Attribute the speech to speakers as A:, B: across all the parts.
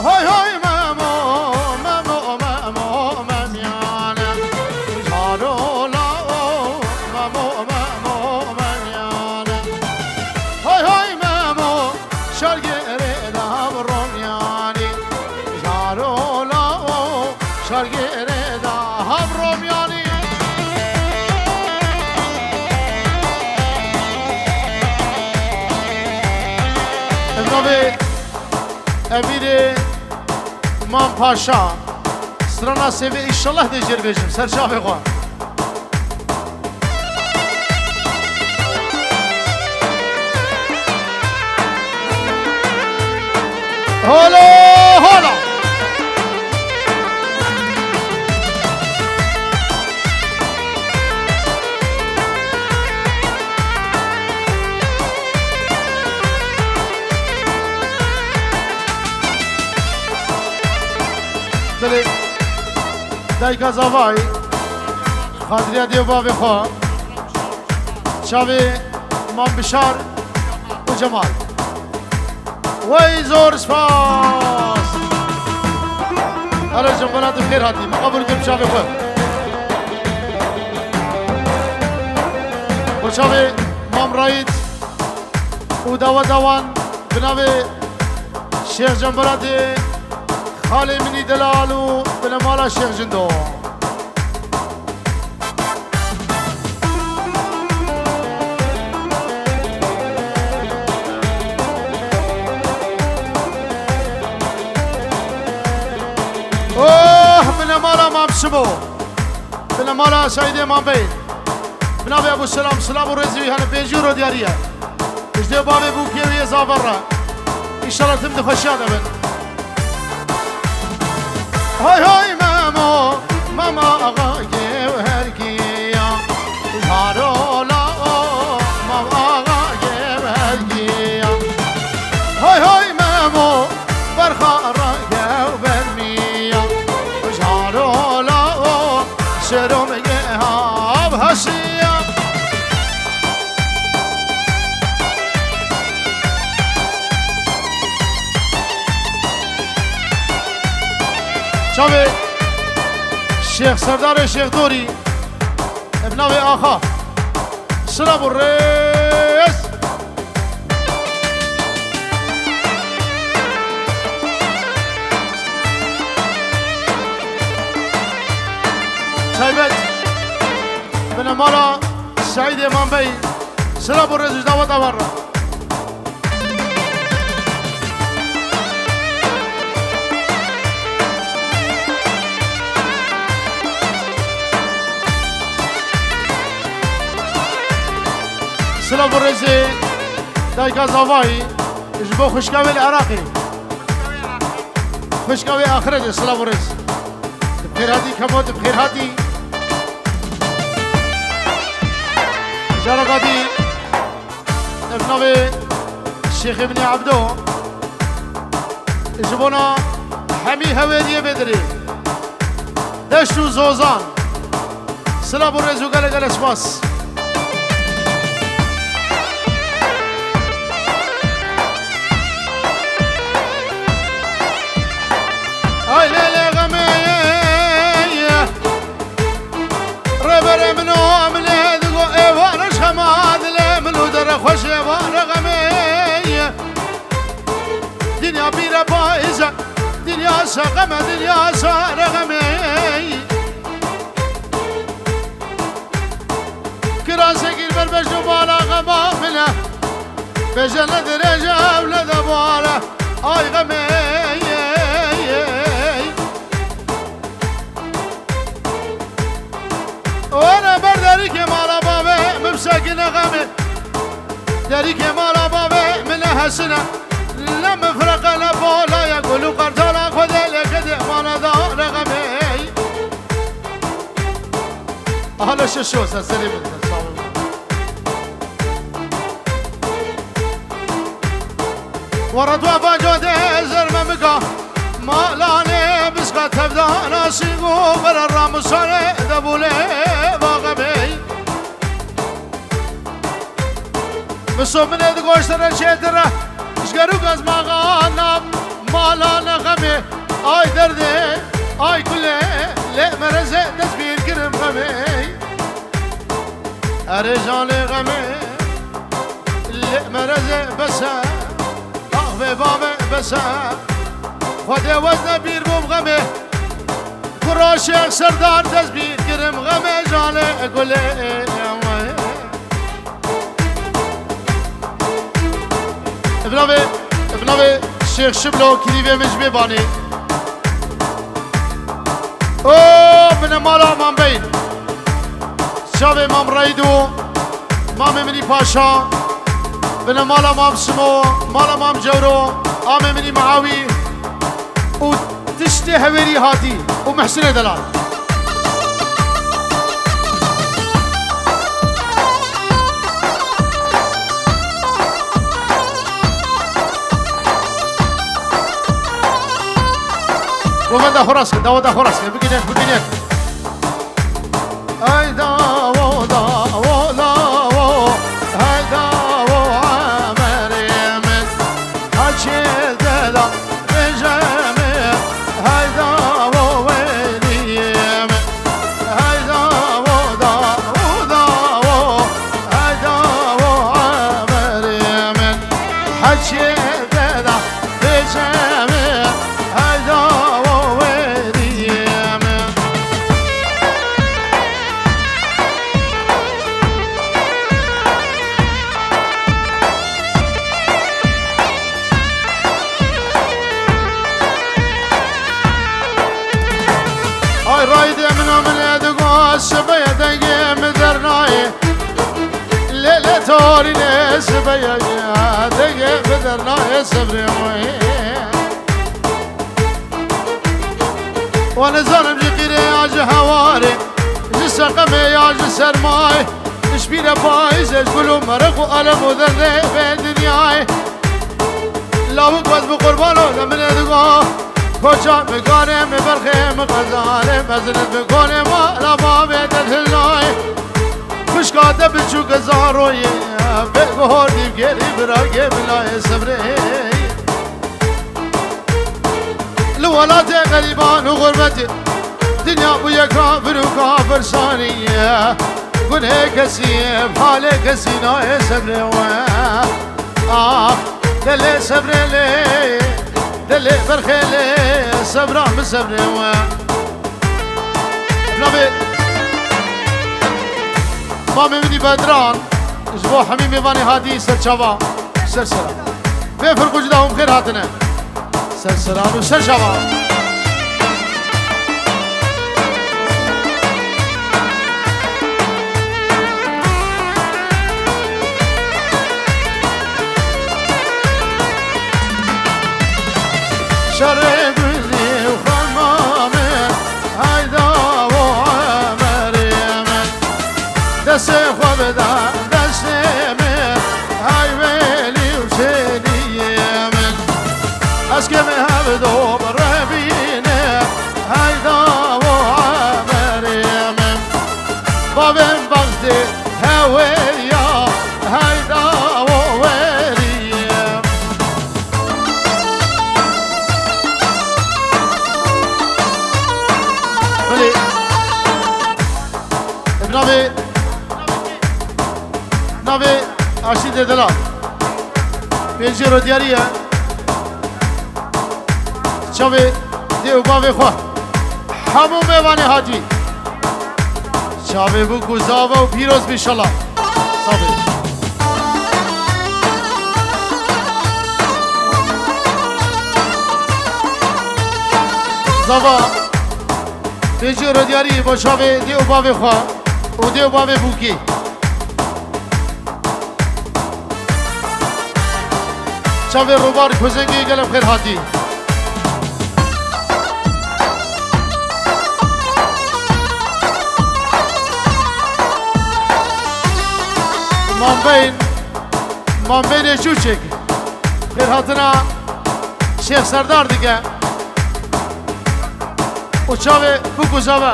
A: هاي هاي مامو مامو مامو ماميانا جارو لاو مامو مامو ماميانا هاي هاي مامو شرقيري دام رومياني جارو لاو شرقيري دام رومياني ابنوي امیر مام پاشا سرانا سوی ایشالله دیجر بجم سرچا بخواه هلا هلا دلی دایکا زاوای خاطریا دیو باب خوا شاوی مام بشار و جمال وی زور سپاس هلا جنبالات بخیر هاتی مقابل کم شاوی خوا و شاوی مام رایت و دوان بناوی شیخ جنبالاتی خالی منی دلالو بنمالا شیخ جندو اوه بنمالا مام شبو بنمالا سعیده مام بید بنابی ابو سلام سلام و رزوی هنه بینجور رو دیاریه اجده بابی بو کیوی زابر را انشالله تم دخوشیاده بن هاي هاي ماما ماما آقای و هرگیا جارولا ماما آقای و هرگیا هاي هاي ماما برخارگه و برمیا جارولا شروع میگه هاب هسیا شاوی شیخ سردار شیخ دوری ابناوی آخا سلام الرئیس سایبت بن مالا سعید امام بی سلام الرئیس دعوت آور سلام الرزي دايكا زاوای جبو خشكاوي العراقي خشكاوي آخرج سلام الرز بخير هادي كمود بخير هادي جارقادي ابنوي الشيخ ابن عبدو جبونا حمي هويدية بدري دشتو زوزان سلام الرز وقال اسماس هاي ليلة غمية ربر منو عملي دقو ايوان شماد لمنو در خوش ايوان غمية دنيا بيرا بايزة دنيا سقمة دنيا سار غمية كراسك البربش دبالا غمامنا بجنة درجة ولا دبالا اي غمية وانا برداري كمالا بابي ممساكن غامي داري كمالا بابي من هسنا لما فرق لبولا يقولوا قرطالا خذ لك مالا دار غامي هلا شو سليم ورد وفا جودي زرمة مقا مالاني بسقى تبدا ناسيقو بر الرامساني دبولي باغبي بسو من ادقوش ترى شيتره اشقرو قز مغانا مالا نغمه آی درده آی کله لی مرزه دست بیر کرم غمه اره جان غمه لی مرزه بسه آخوه بابه بسه خود وزن بیر بوم غمه کراش سردار دست بیر کرم غمه جان کله ابناوه شیخ شبلو کلیوه مجبه بانی اوه من مالا مام بین شاوه مام رایدو مام منی پاشا من مالا مام سمو مالا مام جورو آم منی معاوی و تشت هوری هاتی و محسن دلال ومن ده خراسك ده خراسك بقينك اي داو هاي داو عمري من هالشي دلا بجامي هاي داو ويلي من هاي داو هاي داو عمري من هالشي دلا بجامي هاي داو رايدي من يدقو السبيا دقي مدرناي ليلة توري لسبيا دقي مدرناي سبري وانا ظلم جقيري ياج هواري جسا قمي ياج سرماي نشبير بايز اشقلو مرق وقلم وذرني في دنياي لاوك بس بقربانو لمن يدقو کجا میکنه میبرخه مقداره مزنت میکنه مالا با بیدت هلای خوشکاته بچو گزاروی بگو دیو گری براگه بلای صبره لولات غریبان و غربت دنیا بو کافر و کافر ثانیه گنه کسی حال کسی نای صبره آخ دل صبره لی دلي برخيلي صبرا بصبري نبي مامي مني بدران اسبوع حميمي فاني هادي سرشابا سرسرا بيفرقوا جداهم خير هاتنا سرسرا وسرشابا شرب لي وخمامي هيدا وعمري من دسي خبدا دسي من هاي ويلي وشيلي من اسكمي هبدو بربيني هيدا وعمري من بابن بغدي هويا هيدا ناوی عشید دلا پنجی رو دیاریه چاوی دیو باوی خواه همو میوانی حاجی چاوی بو گزاوه و پیروز بیشالا صافی زاوا پنجی رو دیاری با چاوی دیو باوی خواه و دیو باوی بوکی شاوی روبار کزنگی گلم خیر هاتی مام بین چوچک خیر هاتنا شیخ سردار دیگه و شاوی بو گزاوه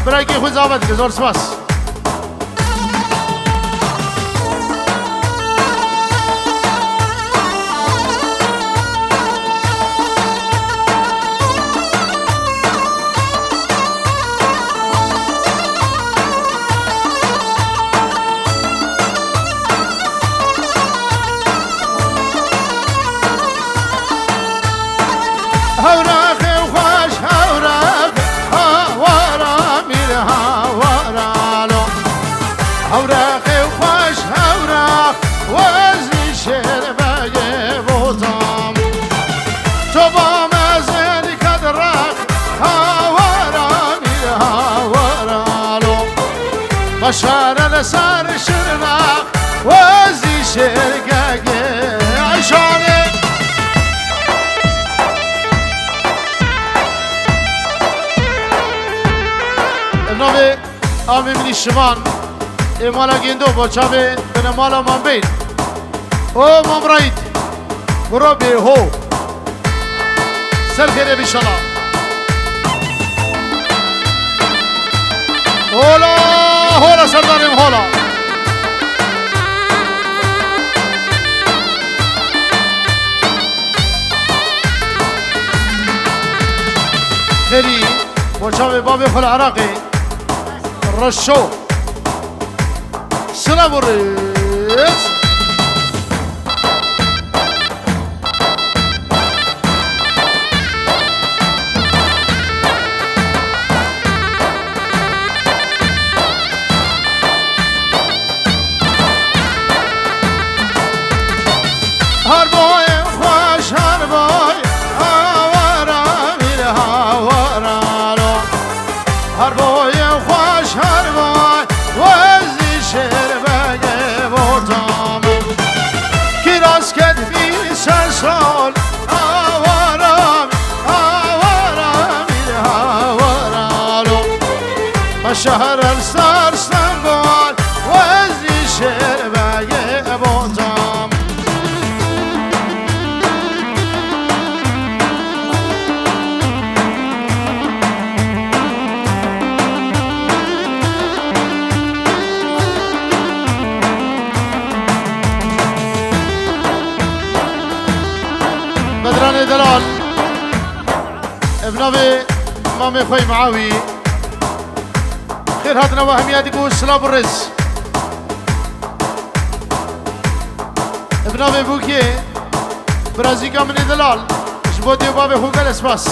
A: برای که خوزاوه دیگه زور سپاس لسر شرناق وزي شرقاق عشاني نوی آمی منی شمان ای مالا گیندو بچاوه بنا مالا من بین او ممرایت برو به هو سر خیره بیشالا هولا هولا سرداریم هولا خیلی بچاوه باب خل عراقی رشو سلام الرئيس هرباي خوش هرباي هاورا مير هاورا هرباي خوش هرباي وزي شرباي بوتام كراس كدبي سال هاورا هاورا مير هاورا الشهر السار استنبول وزي شرباي بوتام بدران دلال ابنابي مامي خوي معاوي خير هاتنا وهمياتي قول سلام الرز ابنابي بوكي برازيكا من دلال جبوتي وبابي خو قال اسباس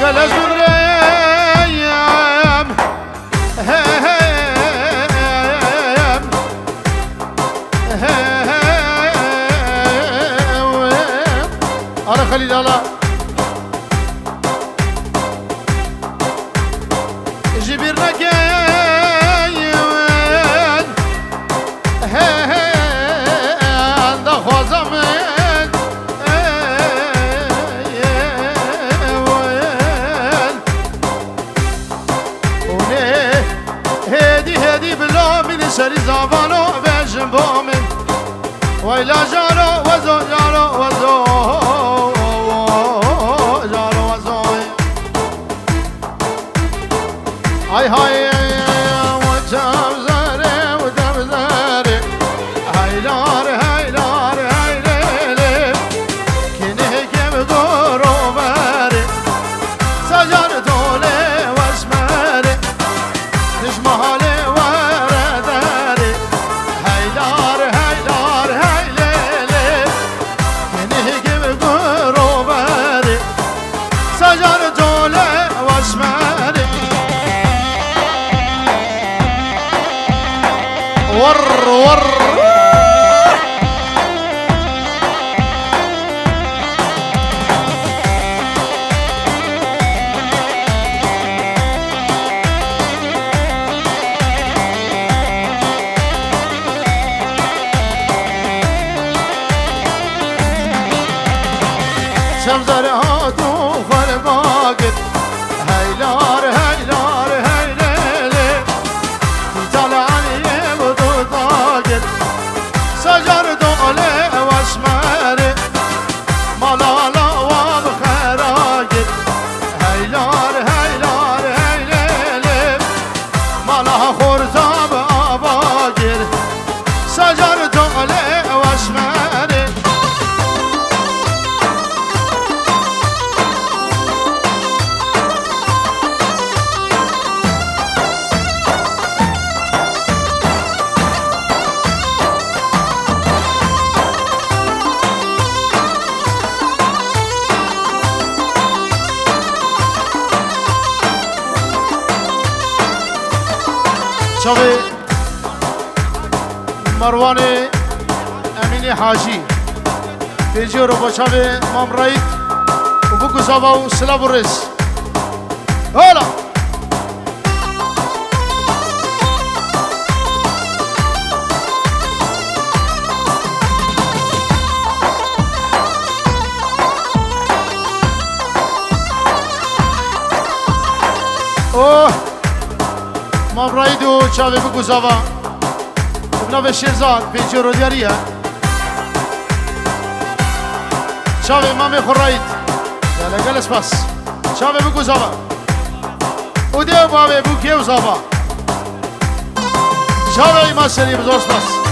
A: قال ازور ايام على خليل الله جبرنا كاين عند خوازمن هدي بلا من سري زبانو بجنبومن ويلا جارو وزو جارو وزو هاي هاي وتمزاري وتمزاري هاي لار هاي لار هاي ليلي كنه كم دورو باري سجر دولي واسماري نجمهالي ورداري هاي لار هاي لار هاي ليلي كنه كم دورو باري سجر دولي واسماري ور شمزر هاتو خرباقت هيلار هيلار هيلي تطلع علي بدو طاقت سجر دولي واسماري ملالا وبخراقت هيلار هيلار هيلي مالها خرزاب أباقر سجر دولي واسماري شوي مروان امینی حاجی تیجی رو بچاوه مام رایت و بگو زاوا و سلام و رز هلا چاوی بگو زاوا بناو شیرزاد پیچو رو دیاریه چاوی مامی خورایید یالا گل اسپاس چاوی بگو زاوا او دیو باوی بگو کیو زاوا چاوی ما سری بزرگ سپاس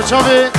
A: Chove